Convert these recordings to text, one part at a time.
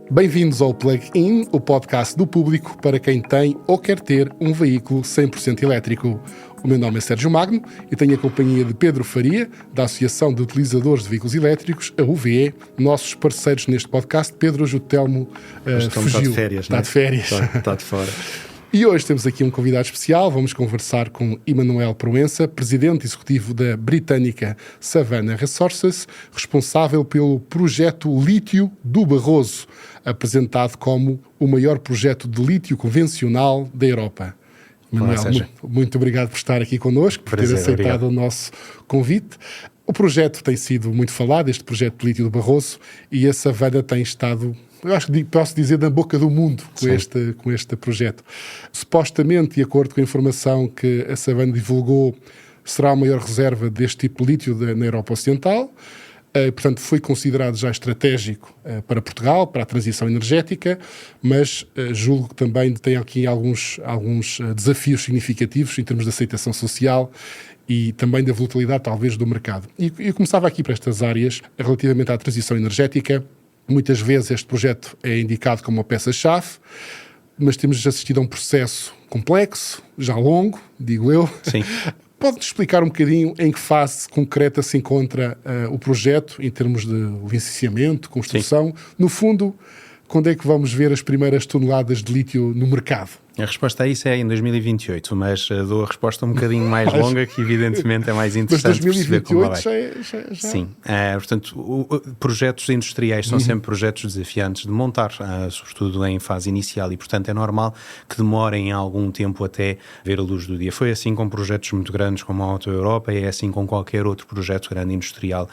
Bem-vindos ao Plug-in, o podcast do público para quem tem ou quer ter um veículo 100% elétrico. O meu nome é Sérgio Magno e tenho a companhia de Pedro Faria, da Associação de Utilizadores de Veículos Elétricos, a UVE, nossos parceiros neste podcast. Pedro, hoje o Telmo fugiu. Está de férias, Está de férias. Está de fora. E hoje temos aqui um convidado especial. Vamos conversar com Emanuel Proença, presidente executivo da britânica Savannah Resources, responsável pelo projeto Lítio do Barroso, apresentado como o maior projeto de lítio convencional da Europa. Emanuel, muito obrigado por estar aqui connosco, por ter aceitado o nosso convite. O projeto tem sido muito falado, este projeto de lítio do Barroso, e a Savannah tem estado, eu acho que posso dizer, na boca do mundo com este projeto. Supostamente, de acordo com a informação que a Savannah divulgou, será a maior reserva deste tipo de lítio na Europa Ocidental. Portanto, foi considerado já estratégico para Portugal, para a transição energética, mas julgo que também tem aqui alguns desafios significativos em termos de aceitação social e também da volatilidade, talvez, do mercado. E eu começava aqui para estas áreas, relativamente à transição energética. Muitas vezes este projeto é indicado como uma peça-chave, mas temos assistido a um processo complexo, já longo, digo eu. Sim. Pode-nos explicar um bocadinho em que fase concreta se encontra o projeto, em termos de licenciamento, construção? Sim. No fundo, quando é que vamos ver as primeiras toneladas de lítio no mercado? A resposta a isso é em 2028, mas dou a resposta um bocadinho mais longa, que eventualmente é mais interessante perceber como vai. Mas 2028 já... Sim, portanto, projetos industriais são sempre projetos desafiantes de montar, sobretudo em fase inicial, e portanto é normal que demorem algum tempo até ver a luz do dia. Foi assim com projetos muito grandes como a Auto Europa e é assim com qualquer outro projeto grande industrial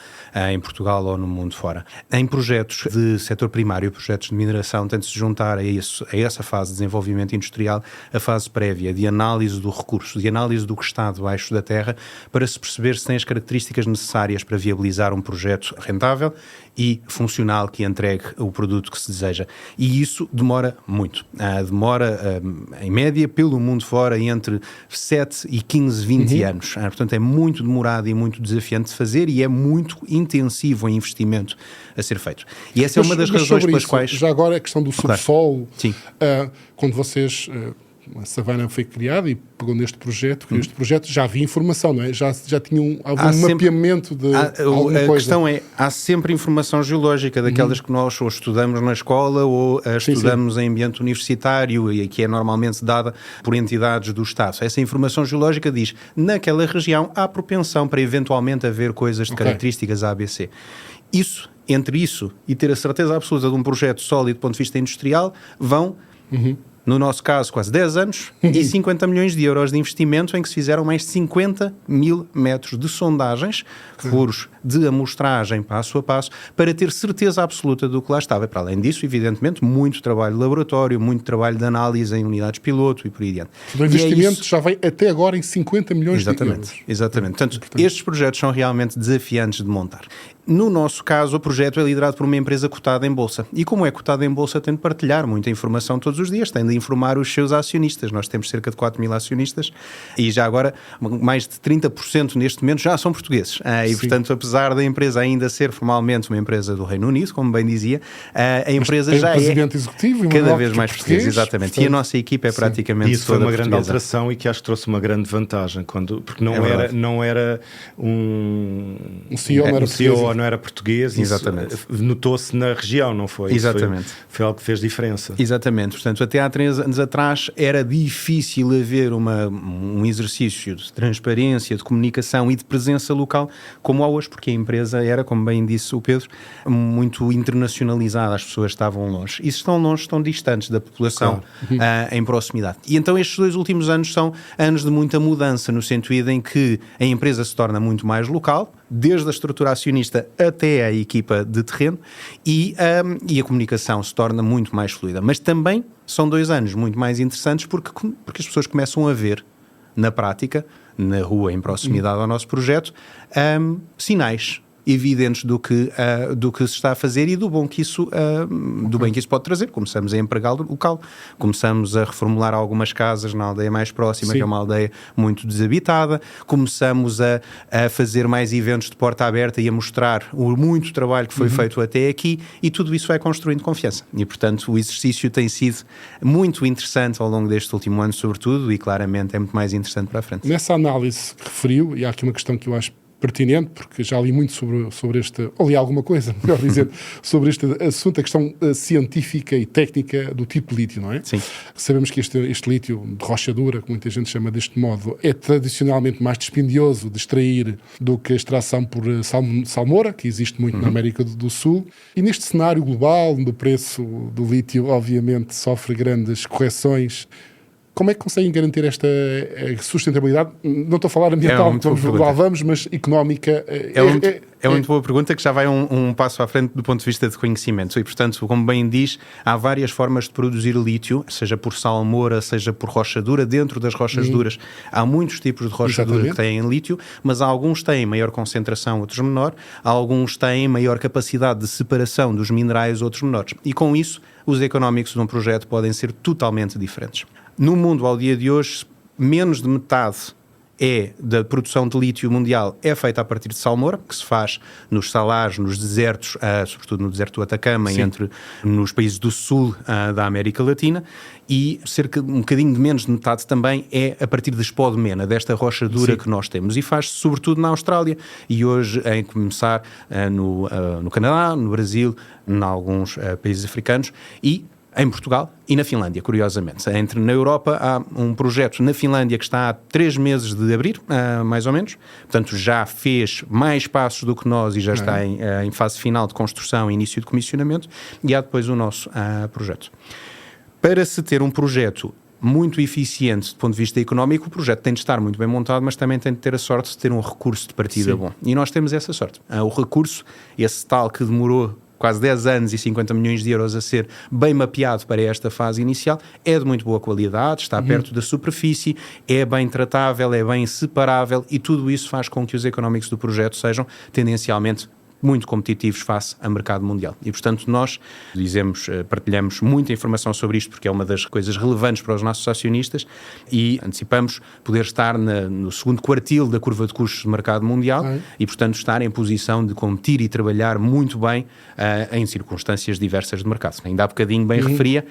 em Portugal ou no mundo fora. Em projetos de setor primário, projetos de mineração, tem de se juntar a essa fase de desenvolvimento industrial a fase prévia de análise do recurso, de análise do que está debaixo da terra, para se perceber se tem as características necessárias para viabilizar um projeto rentável e funcional que entregue o produto que se deseja. E isso demora muito. Demora, em média, pelo mundo fora, entre 7 e 15, 20 anos. Portanto, é muito demorado e muito desafiante de fazer e é muito intensivo em investimento a ser feito. E essa é uma das razões pelas quais... Já agora a questão do subsolo. Sim. Quando vocês... A Savannah foi criada e pegou neste projeto, já havia informação, não é? Já tinham algum mapeamento de alguma coisa. A questão é, há sempre informação geológica daquelas que nós ou estudamos na escola ou estudamos em ambiente universitário e que é normalmente dada por entidades do Estado. Essa informação geológica diz, naquela região há propensão para eventualmente haver coisas de características ABC. Entre isso e ter a certeza absoluta de um projeto sólido do ponto de vista industrial, vão... No nosso caso, quase 10 anos e 50 milhões de euros de investimento, em que se fizeram mais de 50 mil metros de sondagens, furos de amostragem passo a passo, para ter certeza absoluta do que lá estava. E, para além disso, evidentemente, muito trabalho de laboratório, muito trabalho de análise em unidades piloto e por aí adiante. O investimento já vem até agora em 50 milhões de euros. Exatamente. Portanto, estes projetos são realmente desafiantes de montar. No nosso caso, o projeto é liderado por uma empresa cotada em bolsa. E como é cotada em bolsa, tem de partilhar muita informação todos os dias, tem de informar os seus acionistas. Nós temos cerca de 4 mil acionistas e já agora mais de 30% neste momento já são portugueses. E, portanto, apesar da empresa ainda ser formalmente uma empresa do Reino Unido, como bem dizia, a empresa já presidente executivo, cada vez mais português. Exatamente. Portanto, e a nossa equipe é praticamente isso toda foi uma portuguesa. grande alteração e que acho que trouxe uma grande vantagem, porque não era um CEO, não era português. Exatamente. Notou-se na região, não foi? Exatamente. Foi algo que fez diferença. Exatamente. Portanto, até há 3 anos atrás era difícil haver um exercício de transparência, de comunicação e de presença local como há hoje, porque a empresa era, como bem disse o Pedro, muito internacionalizada. As pessoas estavam longe. E se estão longe, estão distantes da população em proximidade. E então estes 2 últimos anos são anos de muita mudança, no sentido em que a empresa se torna muito mais local, desde a estrutura acionista até a equipa de terreno, e a comunicação se torna muito mais fluida. Mas também são 2 anos muito mais interessantes porque as pessoas começam a ver, na prática, na rua, em proximidade ao nosso projeto, sinais evidentes do que se está a fazer e do bem que isso pode trazer. Começamos a empregar o local, começamos a reformular algumas casas na aldeia mais próxima, que é uma aldeia muito desabitada, começamos a fazer mais eventos de porta aberta e a mostrar o muito trabalho que foi feito até aqui, e tudo isso vai construindo confiança. E, portanto, o exercício tem sido muito interessante ao longo deste último ano, sobretudo, e claramente é muito mais interessante para a frente. Nessa análise que referiu, e há aqui uma questão que eu acho pertinente, porque já li muito sobre este, ou li alguma coisa, melhor dizer, sobre este assunto, a questão científica e técnica do tipo de lítio, não é? Sim. Sabemos que este lítio de rocha dura, que muita gente chama deste modo, é tradicionalmente mais dispendioso de extrair do que a extração por salmoura, que existe muito na América do Sul. E neste cenário global, onde o preço do lítio, obviamente, sofre grandes correções, como é que conseguem garantir esta sustentabilidade? Não estou a falar ambiental, lá vamos, mas económica. É uma muito boa pergunta, que já vai um passo à frente do ponto de vista de conhecimento. E, portanto, como bem diz, há várias formas de produzir lítio, seja por salmoura, seja por rocha dura. Dentro das rochas duras há muitos tipos de rocha dura que têm lítio, mas alguns têm maior concentração, outros menor. Alguns têm maior capacidade de separação dos minerais, outros menores. E com isso, os económicos de um projeto podem ser totalmente diferentes. No mundo, ao dia de hoje, menos de metade da produção de lítio mundial é feita a partir de salmoura, que se faz nos salares, nos desertos, sobretudo no deserto do Atacama, nos países do sul da América Latina, e um bocadinho de menos de metade também é a partir de spodumena, desta rocha dura que nós temos, e faz-se sobretudo na Austrália, e hoje em começar no Canadá, no Brasil, em alguns países africanos, e em Portugal e na Finlândia, curiosamente. Na Europa há um projeto na Finlândia que está há 3 meses de abrir, mais ou menos. Portanto, já fez mais passos do que nós e já está em fase final de construção e início de comissionamento. E há depois o nosso projeto. Para se ter um projeto muito eficiente do ponto de vista económico, o projeto tem de estar muito bem montado, mas também tem de ter a sorte de ter um recurso de partida bom. E nós temos essa sorte. O recurso, esse tal que demorou quase 10 anos e 50 milhões de euros a ser bem mapeado para esta fase inicial, é de muito boa qualidade, está perto da superfície, é bem tratável, é bem separável, e tudo isso faz com que os económicos do projeto sejam tendencialmente muito competitivos face ao mercado mundial. E, portanto, nós partilhamos muita informação sobre isto, porque é uma das coisas relevantes para os nossos acionistas, e antecipamos poder estar no segundo quartil da curva de custos do mercado mundial e, portanto, estar em posição de competir e trabalhar muito bem em circunstâncias diversas de mercado. Ainda há bocadinho bem referia,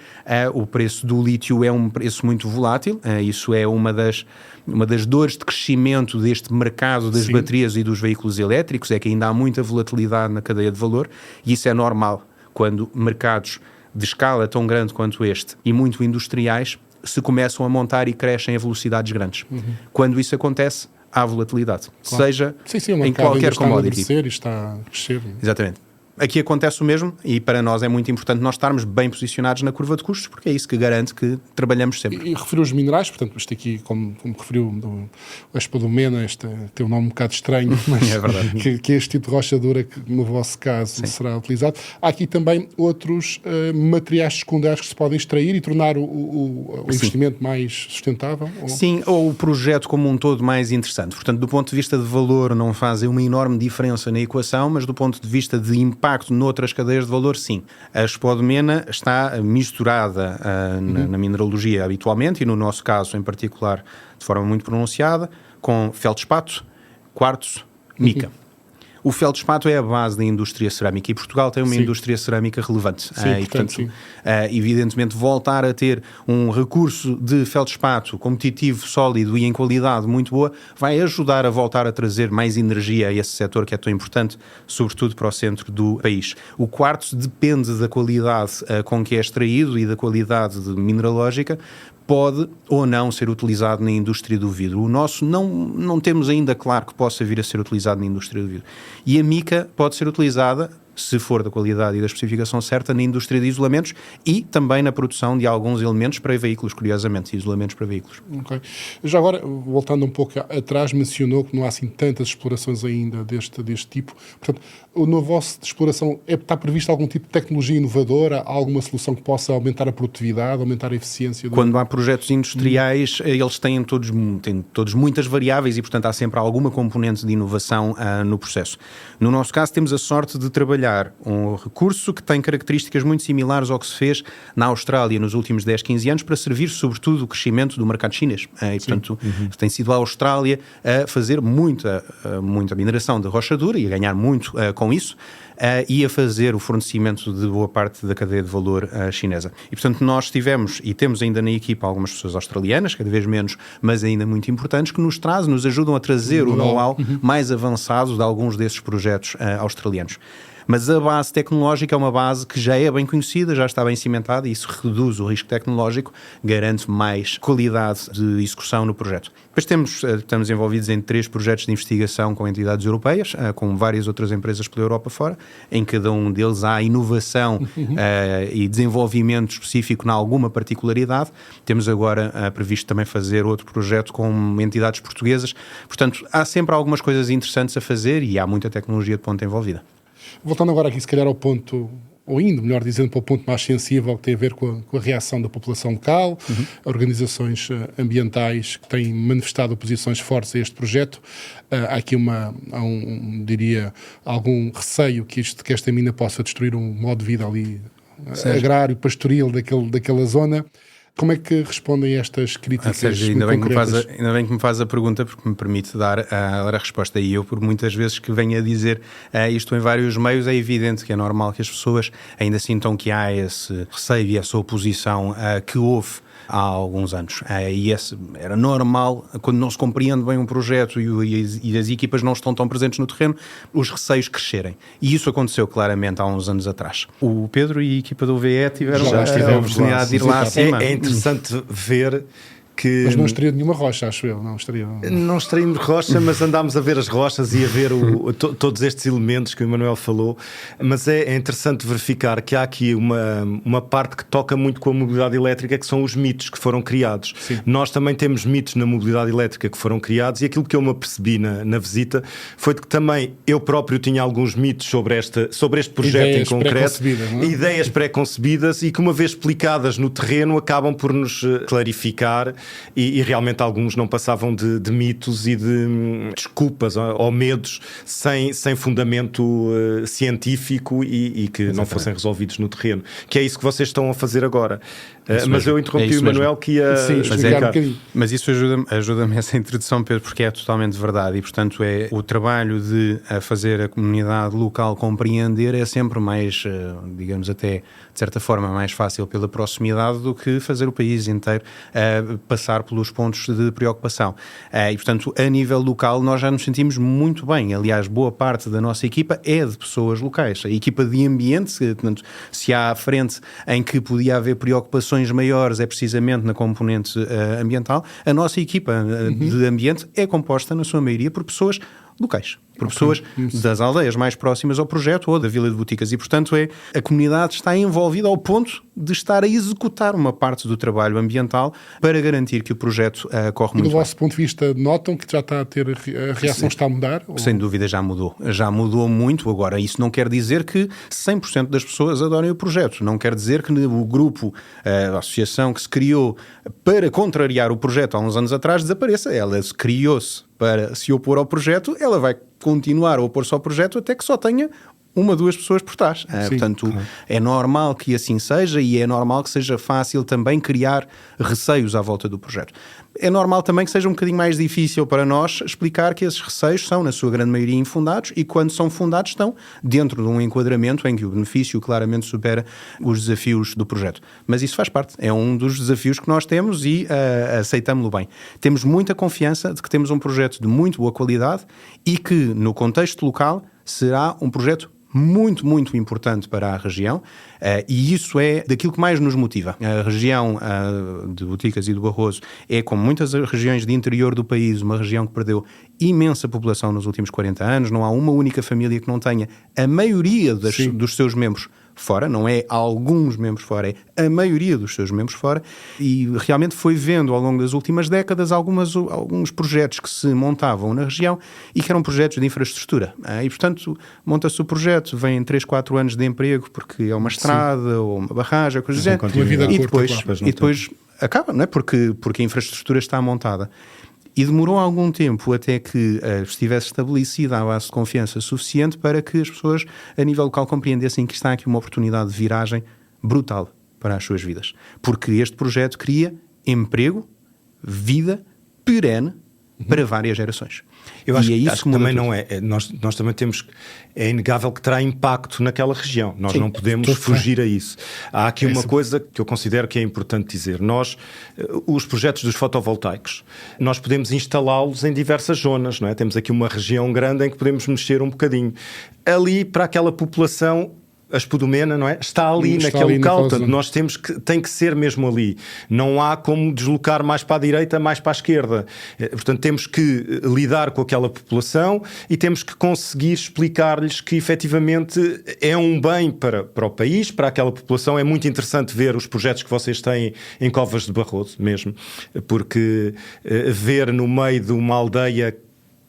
o preço do lítio é um preço muito volátil, isso é uma das dores de crescimento deste mercado das baterias e dos veículos elétricos, é que ainda há muita volatilidade na cadeia de valor, e isso é normal quando mercados de escala tão grande quanto este e muito industriais se começam a montar e crescem a velocidades grandes. Quando isso acontece, há volatilidade, seja em qualquer commodity. Está a crescer. Exatamente. Aqui acontece o mesmo, e para nós é muito importante nós estarmos bem posicionados na curva de custos, porque é isso que garante que trabalhamos sempre. E referiu os minerais, portanto, isto aqui, como referiu a spodumena, tem um nome um bocado estranho, mas é verdade. que é este tipo de rocha dura que, no vosso caso, será utilizado. Há aqui também outros materiais secundários que se podem extrair e tornar o investimento mais sustentável? Sim, ou o projeto como um todo mais interessante. Portanto, do ponto de vista de valor, não fazem uma enorme diferença na equação, mas do ponto de vista de impacto noutras cadeias de valor, sim. A spodumena está misturada na mineralogia habitualmente, e no nosso caso em particular de forma muito pronunciada, com feldspato, quartzo, mica. O feldspato é a base da indústria cerâmica, e Portugal tem uma indústria cerâmica relevante. E, portanto, evidentemente, voltar a ter um recurso de feldspato competitivo, sólido e em qualidade muito boa, vai ajudar a voltar a trazer mais energia a esse setor que é tão importante, sobretudo para o centro do país. O quartzo depende da qualidade com que é extraído e da qualidade mineralógica, pode ou não ser utilizado na indústria do vidro. O nosso não temos ainda claro que possa vir a ser utilizado na indústria do vidro. E a mica pode ser utilizada se for da qualidade e da especificação certa, na indústria de isolamentos e também na produção de alguns elementos para veículos, curiosamente, isolamentos para veículos. Okay. Já agora, voltando um pouco atrás, mencionou que não há assim tantas explorações ainda deste tipo. Portanto, no vosso de exploração está previsto algum tipo de tecnologia inovadora, alguma solução que possa aumentar a produtividade, aumentar a eficiência? Quando há projetos industriais, eles têm todos muitas variáveis e, portanto, há sempre alguma componente de inovação no processo. No nosso caso, temos a sorte de trabalhar um recurso que tem características muito similares ao que se fez na Austrália nos últimos 10, 15 anos para servir, sobretudo, o crescimento do mercado chinês. E, portanto, tem sido a Austrália a fazer muita mineração de rocha dura e a ganhar muito com isso. E a fazer o fornecimento de boa parte da cadeia de valor chinesa. E, portanto, nós tivemos e temos ainda na equipa algumas pessoas australianas, cada vez menos, mas ainda muito importantes, que nos ajudam a trazer o know-how mais avançado de alguns desses projetos australianos. Mas a base tecnológica é uma base que já é bem conhecida, já está bem cimentada e isso reduz o risco tecnológico, garante mais qualidade de execução no projeto. Depois estamos envolvidos em 3 projetos de investigação com entidades europeias, com várias outras empresas pela Europa fora. Em cada um deles há inovação e desenvolvimento específico em alguma particularidade. Temos agora previsto também fazer outro projeto com entidades portuguesas. Portanto, há sempre algumas coisas interessantes a fazer e há muita tecnologia de ponta envolvida. Voltando agora aqui, se calhar, ao ponto, ou indo, melhor dizendo, para o ponto mais sensível, que tem a ver com a reação da população local, organizações ambientais que têm manifestado posições fortes a este projeto. Há aqui algum receio que esta mina possa destruir um modo de vida ali agrário, pastoril daquela zona. Como é que respondem a estas críticas? Sérgio, ainda bem que me faz a pergunta, porque me permite dar a resposta. E eu, por muitas vezes que venho a dizer isto em vários meios, é evidente que é normal que as pessoas ainda sintam que há esse receio e essa oposição que houve há alguns anos. Era normal, quando não se compreende bem um projeto e as equipas não estão tão presentes no terreno, os receios crescerem. E isso aconteceu claramente há uns anos atrás. O Pedro e a equipa do VE tiveram a oportunidade de ir lá acima. É interessante ver que... Mas não estaria nenhuma rocha, acho eu. Não estaríamos rocha, mas andámos a ver as rochas e a ver todos estes elementos que o Emanuel falou. Mas é interessante verificar que há aqui uma parte que toca muito com a mobilidade elétrica, que são os mitos que foram criados. Sim. Nós também temos mitos na mobilidade elétrica que foram criados e aquilo que eu me apercebi na visita foi que também eu próprio tinha alguns mitos sobre este projeto ideias em concreto. Ideias pré-concebidas e que, uma vez explicadas no terreno, acabam por nos clarificar. E realmente alguns não passavam de mitos e de desculpas ou medos sem fundamento científico e que não fossem resolvidos no terreno. Que é isso que vocês estão a fazer agora. Mas eu interrompi o Emanuel que ia explicar. Mas isso ajuda-me essa introdução, Pedro, porque é totalmente verdade e, portanto, o trabalho de fazer a comunidade local compreender é sempre mais, digamos até, de certa forma, mais fácil pela proximidade do que fazer o país inteiro passar pelos pontos de preocupação. E, portanto, a nível local nós já nos sentimos muito bem. Aliás, boa parte da nossa equipa é de pessoas locais. A equipa de ambiente, portanto, se há à frente em que podia haver preocupações maiores é precisamente na componente ambiental. A nossa equipa de ambiente é composta, na sua maioria, por pessoas locais, por pessoas das aldeias mais próximas ao projeto ou da Vila de Boticas e, portanto, a comunidade está envolvida ao ponto de estar a executar uma parte do trabalho ambiental para garantir que o projeto corre muito bem. E do vosso ponto de vista, notam que já está a ter, a reação está a mudar? Sem dúvida já mudou muito. Agora, isso não quer dizer que 100% das pessoas adorem o projeto, não quer dizer que o grupo, a associação que se criou para contrariar o projeto há uns anos atrás desapareça. Ela criou-se para se opor ao projeto, ela vai continuar a opor-se ao projeto até que só tenha 1 ou 2 pessoas por trás. Portanto, é normal que assim seja e é normal que seja fácil também criar receios à volta do projeto. É normal também que seja um bocadinho mais difícil para nós explicar que esses receios são, na sua grande maioria, infundados e, quando são fundados, estão dentro de um enquadramento em que o benefício claramente supera os desafios do projeto. Mas isso faz parte. É um dos desafios que nós temos e aceitamo-lo bem. Temos muita confiança de que temos um projeto de muito boa qualidade e que, no contexto local, será um projeto muito, muito importante para a região, e isso é daquilo que mais nos motiva. A região de Boticas e do Barroso é, como muitas regiões de interior do país, uma região que perdeu imensa população nos últimos 40 anos. Não há uma única família que não tenha a maioria dos seus membros fora, não é alguns membros fora, é a maioria dos seus membros fora, e realmente foi vendo ao longo das últimas décadas alguns projetos que se montavam na região e que eram projetos de infraestrutura. E, portanto, monta-se o projeto, vem 3, 4 anos de emprego porque é uma estrada ou uma barragem, coisa do género, e depois acaba, não é? Porque a infraestrutura está montada. E demorou algum tempo até que estivesse estabelecida a base de confiança suficiente para que as pessoas, a nível local, compreendessem que está aqui uma oportunidade de viragem brutal para as suas vidas. Porque este projeto cria emprego, vida perene para várias gerações. Eu acho que também não é. Nós também temos. É inegável que terá impacto naquela região. Nós não podemos fugir a isso. Há aqui uma coisa que eu considero que é importante dizer. Os projetos dos fotovoltaicos, nós podemos instalá-los em diversas zonas, não é? Temos aqui uma região grande em que podemos mexer um bocadinho. Ali, para aquela população, a Espudumena, não é? Está ali naquele local, portanto, tem que ser mesmo ali. Não há como deslocar mais para a direita, mais para a esquerda. Portanto, temos que lidar com aquela população e temos que conseguir explicar-lhes que efetivamente é um bem para o país, para aquela população. É muito interessante ver os projetos que vocês têm em Covas de Barroso mesmo, porque ver no meio de uma aldeia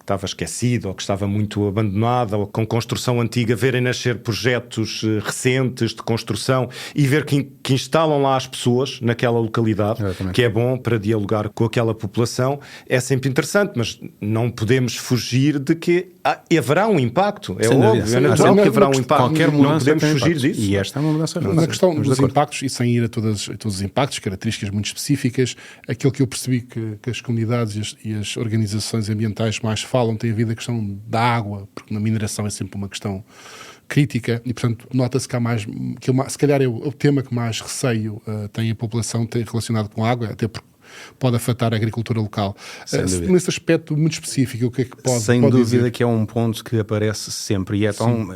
estava esquecido ou que estava muito abandonada ou com construção antiga, verem nascer projetos recentes de construção e ver que instalam lá as pessoas naquela localidade, que é bom para dialogar com aquela população, é sempre interessante, mas não podemos fugir de que haverá um impacto, é óbvio, é natural que haverá um impacto, não podemos fugir disso. E esta é uma mudança. Na questão dos impactos, e sem ir a todos os impactos, características muito específicas, aquilo que eu percebi que as comunidades e as organizações ambientais mais falam tem a ver com a questão da água, porque na mineração é sempre uma questão crítica e, portanto, nota-se que há mais, se calhar é o tema que mais receio tem a população relacionado com a água, até porque pode afetar a agricultura local. Nesse aspecto muito específico, o que é que pode Sem dúvida dizer? Que é um ponto que aparece sempre e é tão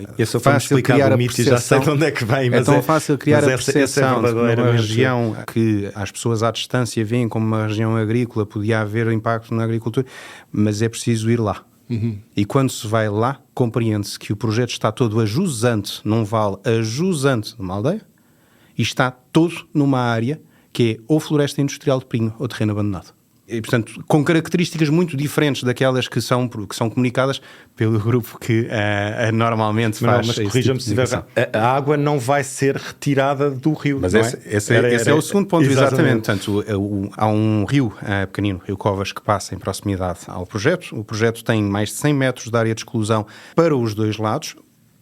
fácil criar a percepção. Já sei de onde é que vem, mas é tão fácil criar a percepção de uma região que as pessoas à distância veem como uma região agrícola, podia haver impacto na agricultura, mas é preciso ir lá. E quando se vai lá, compreende-se que o projeto está todo a jusante num vale, a jusante numa aldeia, e está todo numa área que é ou floresta industrial de pinho ou terreno abandonado. E, portanto, com características muito diferentes daquelas que são comunicadas pelo grupo que normalmente faz. Mas corrija-me se estiver. A água não vai ser retirada do rio. Mas esse é o segundo ponto, exatamente. Portanto, há um rio pequenino, Rio Covas, que passa em proximidade ao projeto. O projeto tem mais de 100 metros de área de exclusão para os dois lados.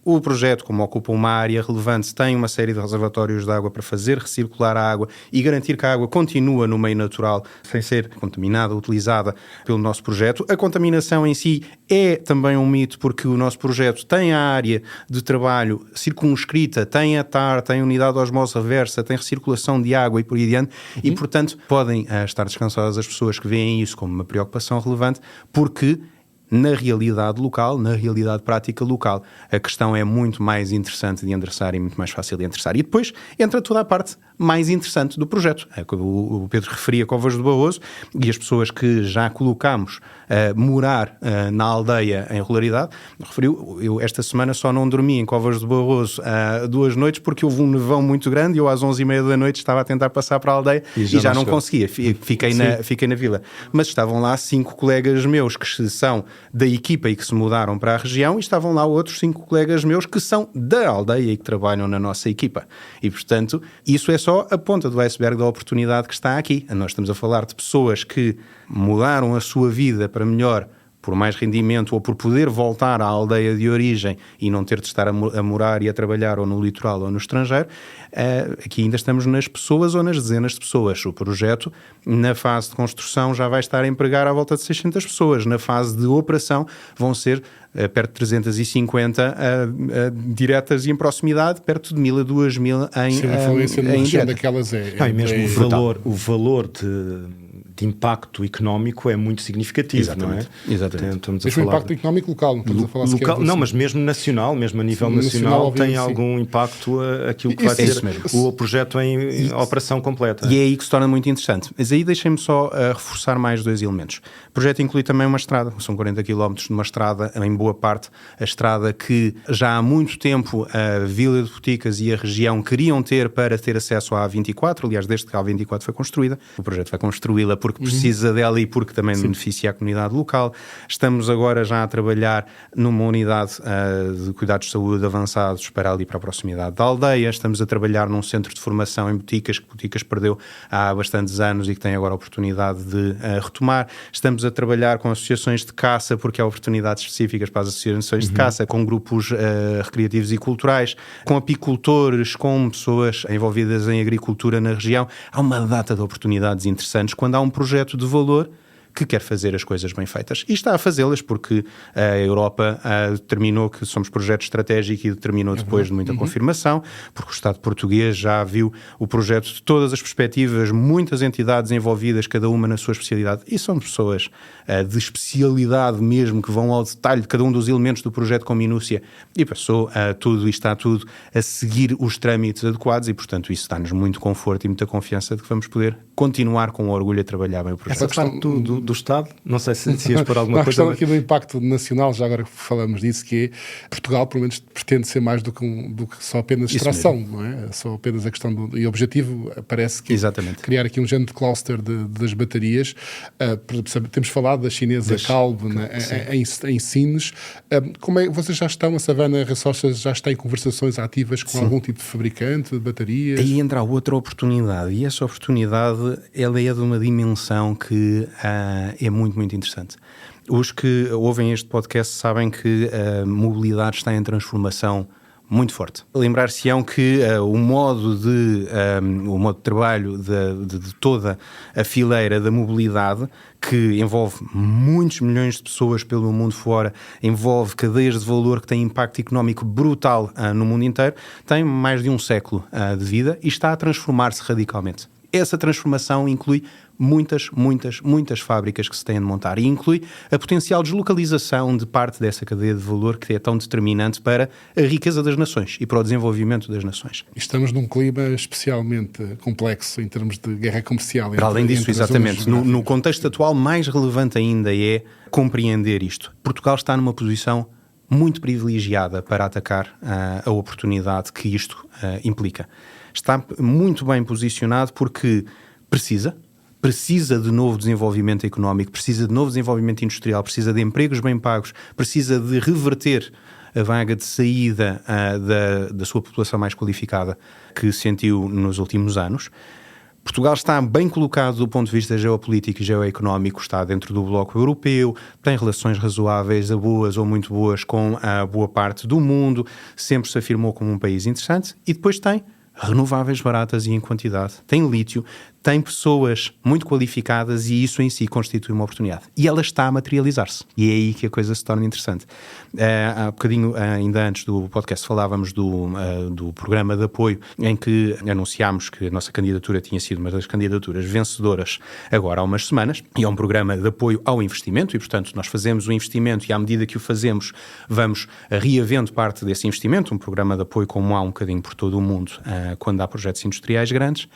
O projeto, como ocupa uma área relevante, tem uma série de reservatórios de água para fazer recircular a água e garantir que a água continua no meio natural sem ser contaminada, utilizada pelo nosso projeto. A contaminação em si é também um mito, porque o nosso projeto tem a área de trabalho circunscrita, tem a TAR, tem a unidade de osmose reversa, tem recirculação de água e por aí adiante, e, portanto, podem estar descansadas as pessoas que veem isso como uma preocupação relevante, porque na realidade local, na realidade prática local, a questão é muito mais interessante de endereçar e muito mais fácil de endereçar. E depois entra toda a parte mais interessante do projeto. O Pedro referia Covas do Barroso e as pessoas que já colocámos a morar na aldeia em regularidade, eu esta semana só não dormi em Covas do Barroso 2 noites porque houve um nevão muito grande e eu às 11h30 da noite estava a tentar passar para a aldeia e já não conseguia. Fiquei na vila. Mas estavam lá 5 colegas meus que são da equipa e que se mudaram para a região e estavam lá outros 5 colegas meus que são da aldeia e que trabalham na nossa equipa. E, portanto, isso é só a ponta do iceberg da oportunidade que está aqui. Nós estamos a falar de pessoas que mudaram a sua vida para melhor por mais rendimento ou por poder voltar à aldeia de origem e não ter de estar a morar e a trabalhar ou no litoral ou no estrangeiro. Aqui ainda estamos nas pessoas ou nas dezenas de pessoas. O projeto, na fase de construção, já vai estar a empregar à volta de 600 pessoas. Na fase de operação vão ser perto de 350 diretas e em proximidade, perto de 1.000 a 2.000 em a influência na região daquelas mesmo o valor de impacto económico é muito significativo, Exatamente. não é? Exatamente. Estamos a Mesmo falar impacto económico local, não estamos a falar sequer local, do- não, mas mesmo nacional, mesmo a nível Sim, nacional, tem obviamente, sim. algum impacto aquilo que Isso- vai isso ser mesmo. o projeto em operação completa. E é aí que se torna muito interessante. Mas aí deixem-me só reforçar mais 2 elementos. O projeto inclui também uma estrada, são 40 km de uma estrada, em boa parte a estrada que já há muito tempo a Vila de Boticas e a região queriam ter para ter acesso à A24, aliás, desde que a A24 foi construída. O projeto vai construí-la porque precisa dela e porque também beneficia a comunidade local. Estamos agora já a trabalhar numa unidade de cuidados de saúde avançados para ali para a proximidade da aldeia. Estamos a trabalhar num centro de formação em Boticas, que Boticas perdeu há bastantes anos e que tem agora a oportunidade de retomar. Estamos a trabalhar com associações de caça, porque há oportunidades específicas para as associações de caça, com grupos recreativos e culturais, com apicultores, com pessoas envolvidas em agricultura na região. Há uma data de oportunidades interessantes quando há um projeto de valor que quer fazer as coisas bem feitas. E está a fazê-las porque a Europa determinou que somos projeto estratégico e determinou depois de muita confirmação, porque o Estado português já viu o projeto de todas as perspectivas, muitas entidades envolvidas, cada uma na sua especialidade, e são pessoas de especialidade mesmo, que vão ao detalhe de cada um dos elementos do projeto com minúcia, e passou tudo e está tudo a seguir os trâmites adequados, e portanto isso dá-nos muito conforto e muita confiança de que vamos poder continuar com orgulho a trabalhar bem o projeto. Essa parte do Estado, não sei se ias por alguma A coisa. questão aqui do impacto nacional, já agora que falamos disso, que é Portugal, pelo menos, pretende ser mais do que só apenas Isso extração, não é? Só apenas a questão do... E o objetivo parece que Exatamente. criar aqui um género de cluster das baterias. Temos falado da chinesa Calb em Sines. Como é, vocês já estão, a Savannah Resources já está em conversações ativas com algum tipo de fabricante de baterias? Aí entra outra oportunidade, e essa oportunidade ela é de uma dimensão que é muito, muito interessante. Os que ouvem este podcast sabem que a mobilidade está em transformação muito forte. Lembrar-se-ão que o modo de trabalho de toda a fileira da mobilidade, que envolve muitos milhões de pessoas pelo mundo fora, envolve cadeias de valor que têm impacto económico brutal no mundo inteiro, tem mais de um século de vida e está a transformar-se radicalmente. Essa transformação inclui muitas fábricas que se têm de montar e inclui a potencial deslocalização de parte dessa cadeia de valor que é tão determinante para a riqueza das nações e para o desenvolvimento das nações. Estamos num clima especialmente complexo em termos de guerra comercial. Para além disso, exatamente, no contexto atual, mais relevante ainda é compreender isto. Portugal está numa posição muito privilegiada para atacar a oportunidade que isto implica. Está muito bem posicionado porque precisa de novo desenvolvimento económico, precisa de novo desenvolvimento industrial, precisa de empregos bem pagos, precisa de reverter a vaga de saída da sua população mais qualificada que sentiu nos últimos anos. Portugal está bem colocado do ponto de vista geopolítico e geoeconómico, está dentro do bloco europeu, tem relações razoáveis, boas ou muito boas com a boa parte do mundo, sempre se afirmou como um país interessante e depois tem renováveis baratas e em quantidade, tem lítio, tem pessoas muito qualificadas e isso em si constitui uma oportunidade. E ela está a materializar-se. E é aí que a coisa se torna interessante. Há bocadinho, ainda antes do podcast, falávamos do programa de apoio em que anunciámos que a nossa candidatura tinha sido uma das candidaturas vencedoras agora há umas semanas. E é um programa de apoio ao investimento e, portanto, nós fazemos o investimento e à medida que o fazemos, vamos reavendo parte desse investimento. Um programa de apoio como há um bocadinho por todo o mundo quando há projetos industriais grandes.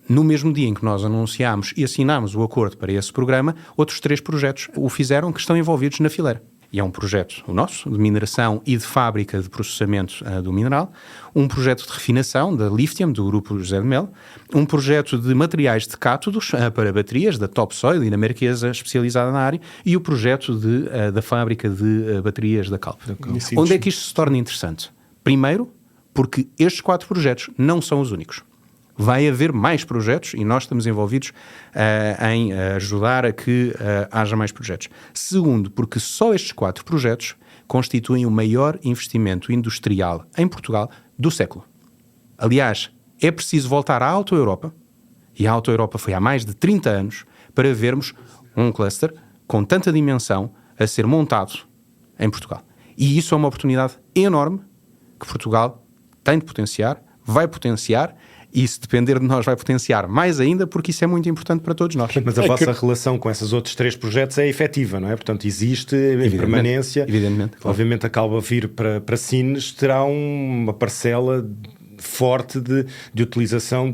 No mesmo dia em que nós anunciámos e assinámos o acordo para esse programa, outros 3 projetos o fizeram que estão envolvidos na fileira. E é um projeto, o nosso, de mineração e de fábrica de processamento do mineral, um projeto de refinação da Lithium, do grupo José de Mel, um projeto de materiais de cátodos para baterias, da Topsoil, dinamarquesa especializada na área, e o projeto da fábrica de baterias da Calp. Onde é que isto se torna interessante? Primeiro, porque estes 4 projetos não são os únicos. Vai haver mais projetos e nós estamos envolvidos em ajudar a que haja mais projetos. Segundo, porque só estes 4 projetos constituem o maior investimento industrial em Portugal do século. Aliás, é preciso voltar à Alta Europa, e a Alta Europa foi há mais de 30 anos, para vermos um cluster com tanta dimensão a ser montado em Portugal. E isso é uma oportunidade enorme que Portugal tem de potenciar, vai potenciar, E se depender de nós vai potenciar mais ainda, porque isso é muito importante para todos nós. Mas a vossa relação com esses outros 3 projetos é efetiva, não é? Portanto, existe em permanência. Evidentemente. Claro. Obviamente, a Calba vir para Sines terá uma parcela forte de utilização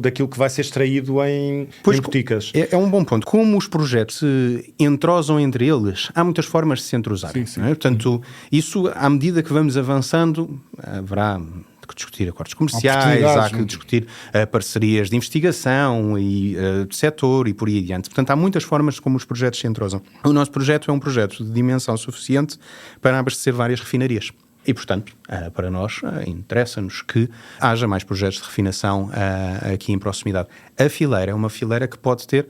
daquilo que vai ser extraído em boticas. É um bom ponto. Como os projetos se entrosam entre eles, há muitas formas de se entrosar. Sim. Não é? Portanto, isso, à medida que vamos avançando, haverá que discutir acordos comerciais, há que discutir parcerias de investigação e de setor e por aí adiante. Portanto, há muitas formas como os projetos se entrosam. O nosso projeto é um projeto de dimensão suficiente para abastecer várias refinarias. E, portanto, para nós, interessa-nos que haja mais projetos de refinação aqui em proximidade. A fileira é uma fileira que pode ter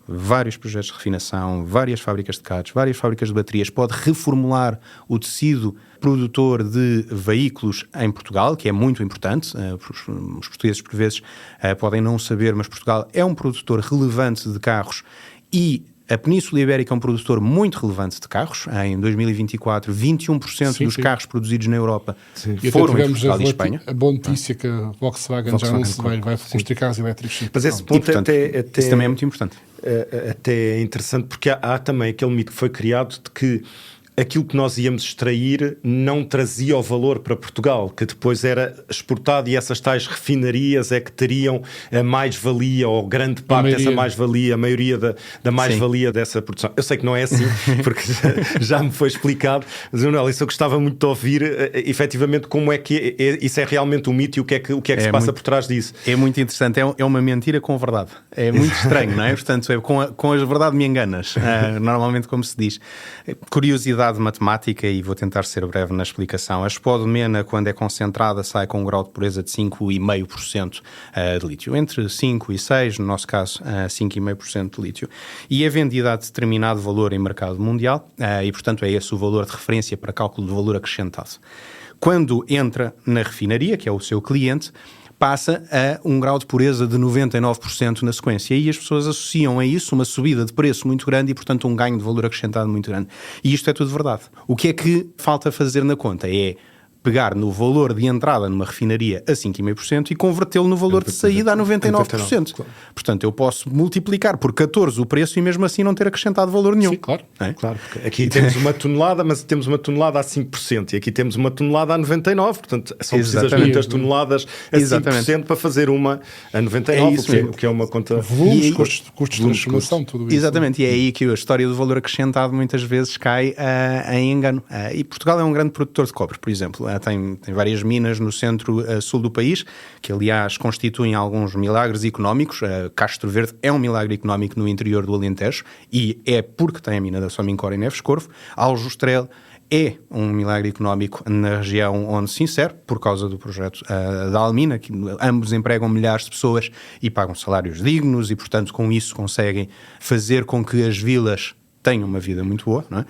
vários projetos de refinação, várias fábricas de CADs, várias fábricas de baterias, pode reformular o tecido produtor de veículos em Portugal, que é muito importante. Os portugueses, por vezes, podem não saber, mas Portugal é um produtor relevante de carros e a Península Ibérica é um produtor muito relevante de carros. Em 2024, 21% dos carros produzidos na Europa foram em Portugal e Espanha. A boa notícia que a Volkswagen já não se vai construir carros elétricos. Mas esse ponto, portanto, isso também é muito importante. Até é interessante, porque há também aquele mito que foi criado de que aquilo que nós íamos extrair não trazia o valor para Portugal, que depois era exportado e essas tais refinarias é que teriam a mais-valia, ou grande parte dessa mais-valia, a maioria da mais-valia dessa produção. Eu sei que não é assim, porque já me foi explicado, mas isso eu gostava muito de ouvir, efetivamente, como é que isso é realmente um mito e o que é que se passa por trás disso. É muito interessante, é uma mentira com verdade. É muito estranho, não é? Portanto, com a verdade me enganas, normalmente como se diz. Curiosidade de matemática, e vou tentar ser breve na explicação. A spodumena, quando é concentrada, sai com um grau de pureza de 5,5% de lítio. Entre 5 e 6, no nosso caso, 5,5% de lítio. E é vendida a determinado valor em mercado mundial e, portanto, é esse o valor de referência para cálculo de valor acrescentado. Quando entra na refinaria, que é o seu cliente, passa a um grau de pureza de 99% na sequência. E as pessoas associam a isso uma subida de preço muito grande e, portanto, um ganho de valor acrescentado muito grande. E isto é tudo verdade. O que é que falta fazer na conta? É pegar no valor de entrada numa refinaria a 5,5% e convertê-lo no valor de saída a 99%. Claro. Portanto, eu posso multiplicar por 14 o preço e mesmo assim não ter acrescentado valor nenhum. Sim, claro. Claro, porque aqui temos uma tonelada, mas temos uma tonelada a 5% e aqui temos uma tonelada a 99%. Portanto, são precisas muitas toneladas a 5% para fazer uma a 99%, o que é uma conta... Volumes, custos de transformação, tudo isso. Exatamente, e é aí que a história do valor acrescentado muitas vezes cai em engano. E Portugal é um grande produtor de cobre, por exemplo. Tem várias minas no centro-sul do país, que aliás constituem alguns milagres económicos. Castro Verde é um milagre económico no interior do Alentejo e é porque tem a mina da Somincor em Neves Corvo. Aljustrel é um milagre económico na região onde se insere, por causa do projeto da Almina, que ambos empregam milhares de pessoas e pagam salários dignos e, portanto, com isso conseguem fazer com que as vilas tenham uma vida muito boa, não é?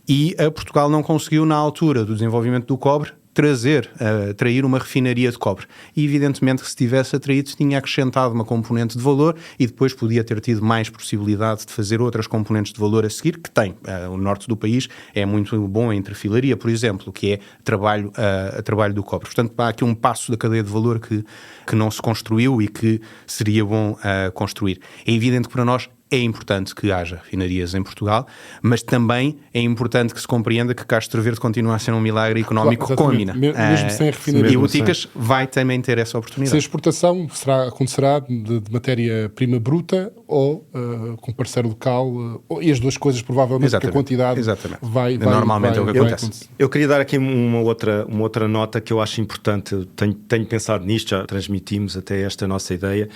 E Portugal não conseguiu, na altura do desenvolvimento do cobre, atrair uma refinaria de cobre. E evidentemente que se tivesse atraído tinha acrescentado uma componente de valor e depois podia ter tido mais possibilidade de fazer outras componentes de valor a seguir, que tem. O norte do país é muito bom em trefilaria, por exemplo, que é trabalho do cobre. Portanto, há aqui um passo da cadeia de valor que não se construiu e que seria bom construir. É evidente que para nós é importante que haja refinarias em Portugal, mas também é importante que se compreenda que Castro Verde continua a ser um milagre económico com a mina. Mesmo sem a refinaria. E o Boticas vai também ter essa oportunidade. Se a exportação acontecerá de matéria-prima bruta ou com parceiro local, e as duas coisas provavelmente, porque a quantidade vai normalmente é o que acontece. Eu queria dar aqui uma outra nota que eu acho importante. Eu tenho pensado nisto, já transmitimos até esta nossa ideia.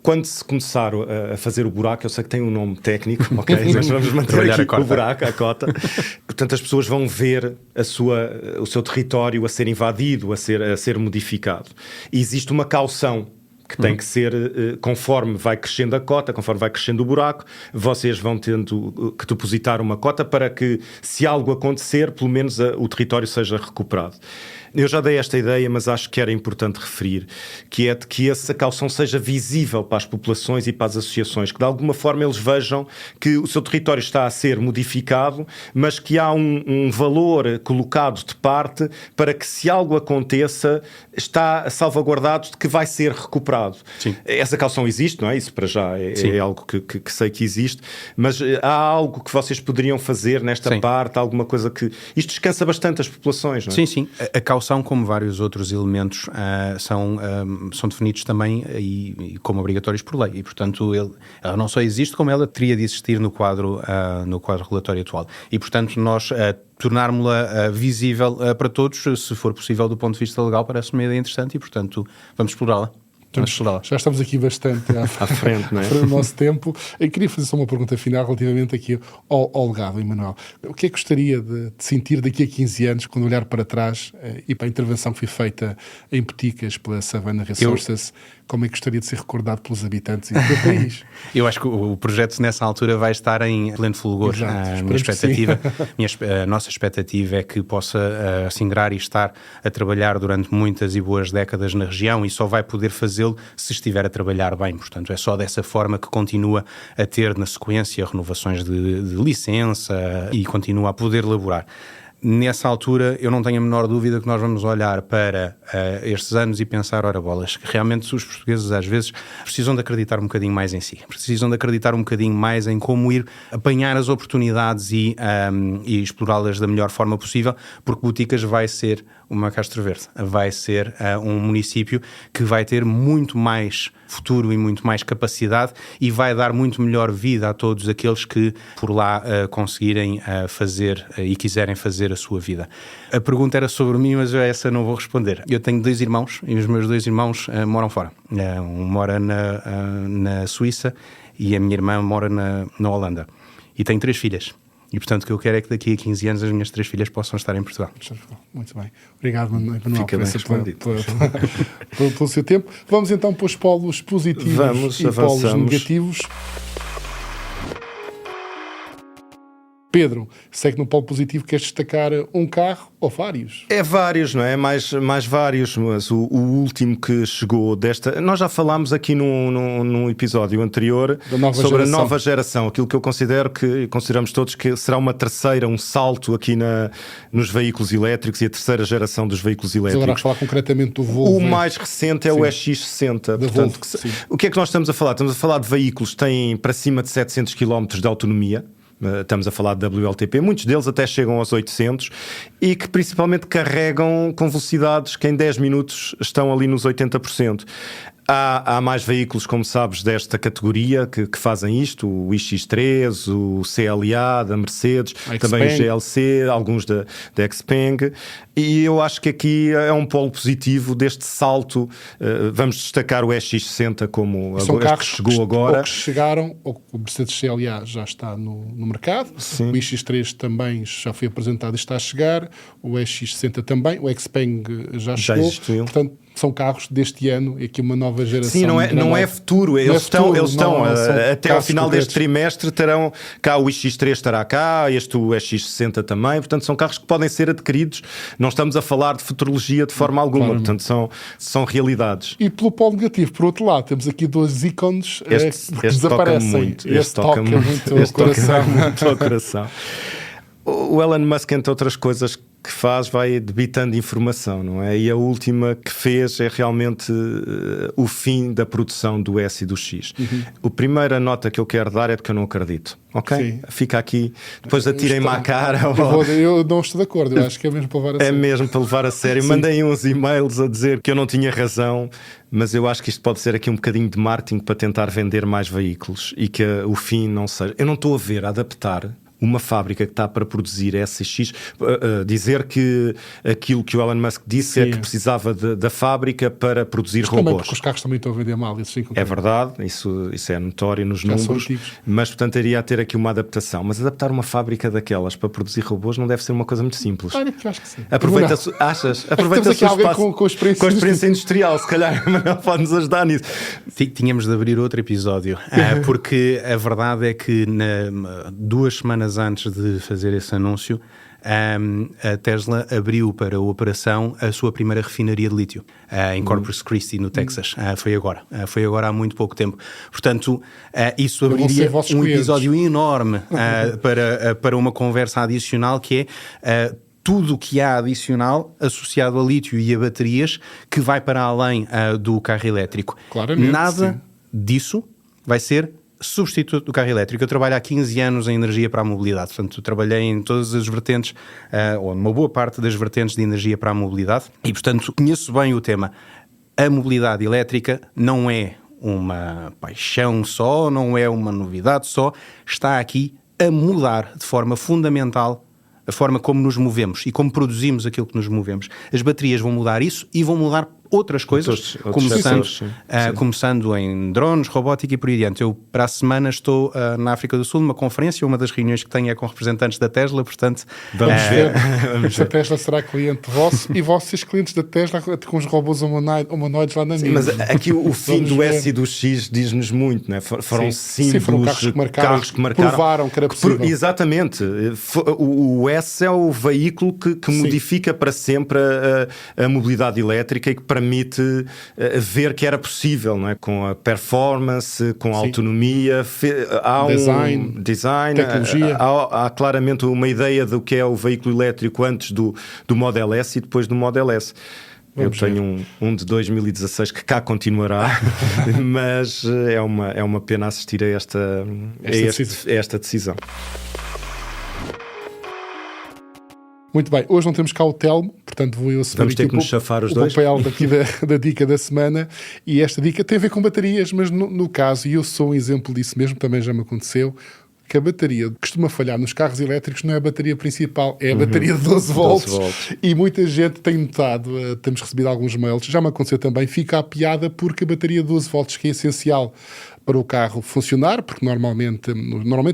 Quando se começar a fazer o buraco, eu sei que tem um nome técnico, ok? Mas vamos manter aqui o buraco, a cota. Portanto, as pessoas vão ver o seu território a ser invadido, a ser modificado. E existe uma caução que tem que ser, conforme vai crescendo a cota, conforme vai crescendo o buraco, vocês vão tendo que depositar uma cota para que, se algo acontecer, pelo menos o território seja recuperado. Eu já dei esta ideia, mas acho que era importante referir, que é de que essa caução seja visível para as populações e para as associações, que de alguma forma eles vejam que o seu território está a ser modificado, mas que há um valor colocado de parte para que, se algo aconteça, está salvaguardado de que vai ser recuperado. Sim. Essa caução existe, não é? Isso para já é algo que sei que existe, mas há algo que vocês poderiam fazer nesta parte, alguma coisa que... Isto descansa bastante as populações, não é? Sim. A caução, como vários outros elementos, são definidos também e como obrigatórios por lei. E, portanto, ela não só existe, como ela teria de existir no quadro regulatório atual. E, portanto, nós tornarmos-la visível para todos, se for possível do ponto de vista legal, parece uma ideia interessante e, portanto, vamos explorá-la. Já estamos aqui bastante à frente, não é? do nosso tempo. Eu queria fazer só uma pergunta final relativamente aqui ao legado, Emanuel. O que é que gostaria de sentir daqui a 15 anos, quando olhar para trás e para a intervenção que foi feita em Boticas pela Savannah Resources? Como é que gostaria de ser recordado pelos habitantes e pelo país? Eu acho que o projeto nessa altura vai estar em pleno fulgor. A nossa expectativa é que possa se ingrar e estar a trabalhar durante muitas e boas décadas na região, e só vai poder fazê-lo se estiver a trabalhar bem. Portanto, é só dessa forma que continua a ter na sequência renovações de licença e continua a poder laborar. Nessa altura, eu não tenho a menor dúvida que nós vamos olhar para estes anos e pensar, ora bolas, que realmente os portugueses às vezes precisam de acreditar um bocadinho mais em si, precisam de acreditar um bocadinho mais em como ir apanhar as oportunidades e explorá-las da melhor forma possível, porque Boticas vai ser uma Castro Verde, vai ser um município que vai ter muito mais futuro e muito mais capacidade e vai dar muito melhor vida a todos aqueles que por lá conseguirem fazer e quiserem fazer a sua vida. A pergunta era sobre mim, mas eu essa não vou responder. Eu tenho 2 irmãos e os meus 2 irmãos moram fora. Um mora na Suíça e a minha irmã mora na Holanda. E tenho 3 filhas. E, portanto, o que eu quero é que daqui a 15 anos as minhas 3 filhas possam estar em Portugal. Muito bem. Obrigado, Manuel, pelo seu tempo. Vamos então para os polos positivos e polos negativos. Pedro, sei que no polo positivo queres destacar um carro ou vários. É vários, não é? Mais vários, mas o último que chegou desta... Nós já falámos aqui num episódio anterior sobre a nova geração, aquilo que eu consideramos todos que será uma terceira, um salto aqui nos veículos elétricos e a terceira geração dos veículos elétricos. Agora a falar concretamente do Volvo. O mais recente é o EX60. Portanto, o que é que nós estamos a falar? Estamos a falar de veículos que têm para cima de 700 km de autonomia. Estamos a falar de WLTP, muitos deles até chegam aos 800 e que principalmente carregam com velocidades que em 10 minutos estão ali nos 80%. Há mais veículos, como sabes, desta categoria que fazem isto, o iX3, o CLA da Mercedes, também o GLC, alguns da Xpeng, e eu acho que aqui é um polo positivo deste salto. Vamos destacar o EX60 como são carros que chegou agora. Ou que chegaram, ou o Mercedes CLA já está no mercado. Sim. O iX3 também já foi apresentado e está a chegar, o EX60 também, o Xpeng já chegou. Existiu. Portanto, são carros deste ano e aqui uma nova geração. Sim, não é futuro. Eles estão até ao final deste trimestre terão cá o iX3 estará cá, o EX60 também. Portanto, são carros que podem ser adquiridos. Não estamos a falar de futurologia de forma alguma. Claro. Portanto, são realidades. E pelo polo negativo, por outro lado, temos aqui 2 ícones que desaparecem. Este toca muito ao coração. O Elon Musk, entre outras coisas que faz, vai debitando informação, não é? E a última que fez é realmente o fim da produção do S e do X. A primeira nota que eu quero dar é de que eu não acredito. Ok? Sim. Fica aqui, depois atirem-me à cara. Eu não estou de acordo, eu acho que é mesmo para levar a sério. É mesmo para levar a sério. Mandei uns e-mails a dizer que eu não tinha razão, mas eu acho que isto pode ser aqui um bocadinho de marketing para tentar vender mais veículos e que o fim não seja... Eu não estou a ver a adaptar uma fábrica que está para produzir SX, dizer que aquilo que o Elon Musk disse é que precisava da fábrica para produzir robôs. Também porque os carros também estão a vender mal. É verdade, isso é notório nos números, mas portanto iria ter aqui uma adaptação. Mas adaptar uma fábrica daquelas para produzir robôs não deve ser uma coisa muito simples. Olha, eu acho que sim. Aproveita o seu espaço com experiência industrial, se calhar Manuel pode-nos ajudar nisso. Tínhamos de abrir outro episódio, porque a verdade é que 2 semanas antes de fazer esse anúncio, a Tesla abriu para a operação a sua primeira refinaria de lítio, em Corpus Christi, no Texas. Foi agora há muito pouco tempo. Portanto, isso abriria um episódio enorme para uma conversa adicional, que é tudo o que há adicional associado a lítio e a baterias, que vai para além do carro elétrico. Claramente, nada sim. disso vai ser substituto do carro elétrico. Eu trabalho há 15 anos em energia para a mobilidade, portanto trabalhei em todas as vertentes, ou numa boa parte das vertentes de energia para a mobilidade, e portanto conheço bem o tema. A mobilidade elétrica não é uma paixão só, não é uma novidade só, está aqui a mudar de forma fundamental a forma como nos movemos e como produzimos aquilo que nos movemos. As baterias vão mudar isso e vão mudar outras coisas, começando em drones, robótica e por aí adiante. Eu, para a semana, estou na África do Sul, numa conferência, uma das reuniões que tenho é com representantes da Tesla, portanto... Vamos ver se a Tesla será cliente vosso e vocês clientes da Tesla com os robôs humanoides lá na minha. Mas aqui o fim do S e do X diz-nos muito, não é? Foram símbolos, foram carros que marcaram, provaram que era possível. Exatamente. O S é o veículo que modifica para sempre a mobilidade elétrica e que permite ver que era possível, não é? Com a performance, com a autonomia, há design, tecnologia. Há claramente uma ideia do que é o veículo elétrico antes do Model S e depois do Model S. Eu tenho um de 2016 que cá continuará, mas é uma pena assistir a esta decisão. Muito bem, hoje não temos cá o Telmo, portanto vou eu assumir Vamos ter que nos chafar os dois. papel daqui da dica da semana, e esta dica tem a ver com baterias, mas no caso, e eu sou um exemplo disso mesmo, também já me aconteceu, que a bateria que costuma falhar nos carros elétricos não é a bateria principal, é a bateria de 12 volts. E muita gente tem notado, temos recebido alguns mails, já me aconteceu também, fica a piada porque a bateria de 12 volts, que é essencial para o carro funcionar, porque normalmente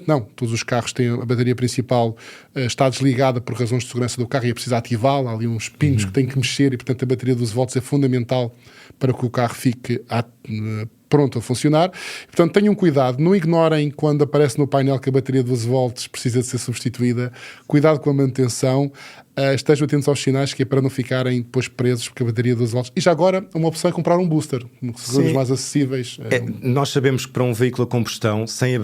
não, todos os carros têm a bateria principal está desligada por razões de segurança do carro e é preciso ativá-la, há ali uns pinos que têm que mexer e portanto a bateria de 12 volts é fundamental para que o carro fique pronto a funcionar. Portanto, tenham cuidado, não ignorem quando aparece no painel que a bateria de 12 volts precisa de ser substituída, cuidado com a manutenção, estejam atentos aos sinais, que é para não ficarem depois presos porque a bateria de 12 volts. E já agora, uma opção é comprar um booster, os mais acessíveis. Nós sabemos que para um veículo a combustão, sem a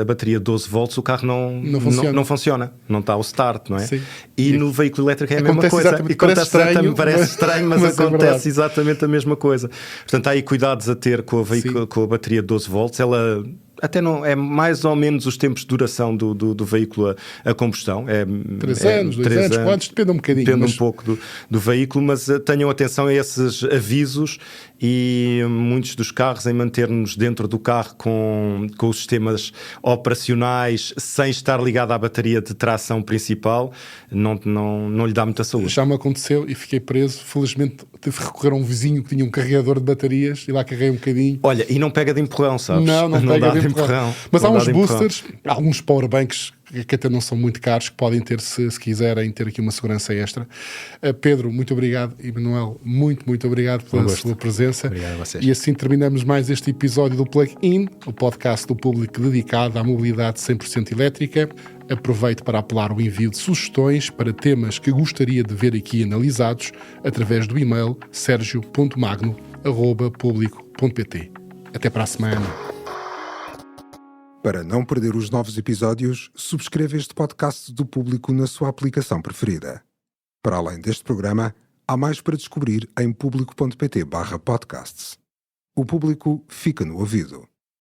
bateria de 12 volts, o carro não funciona, não está ao start, não é? Sim. E no veículo elétrico é a mesma coisa. Parece estranho, mas acontece exatamente a mesma coisa. Portanto, há aí cuidados a ter com a bateria de 12 volts. Ela até não é mais ou menos os tempos de duração do veículo a combustão. 3 anos, 2 anos, quantos? Depende um bocadinho. Depende um pouco do veículo, mas tenham atenção a esses avisos e muitos dos carros em manter-nos dentro do carro com os sistemas operacionais sem estar ligado à bateria de tração principal não lhe dá muita saúde. Já me aconteceu e fiquei preso. Felizmente tive que recorrer a um vizinho que tinha um carregador de baterias e lá carreguei um bocadinho. Olha, e não pega de empurrão, sabes? Não pega de empurrão. Mas há uns boosters, alguns powerbanks que até não são muito caros, que podem ter, se quiserem, ter aqui uma segurança extra. Pedro, muito obrigado. E Manuel, muito obrigado pela sua presença. Obrigado a vocês. E assim terminamos mais este episódio do Plug-in, o podcast do público dedicado à mobilidade 100% elétrica. Aproveito para apelar o envio de sugestões para temas que gostaria de ver aqui analisados através do e-mail sergio.magno@publico.pt. Até para a semana. Para não perder os novos episódios, subscreva este podcast do Público na sua aplicação preferida. Para além deste programa, há mais para descobrir em publico.pt/podcasts. O Público fica no ouvido.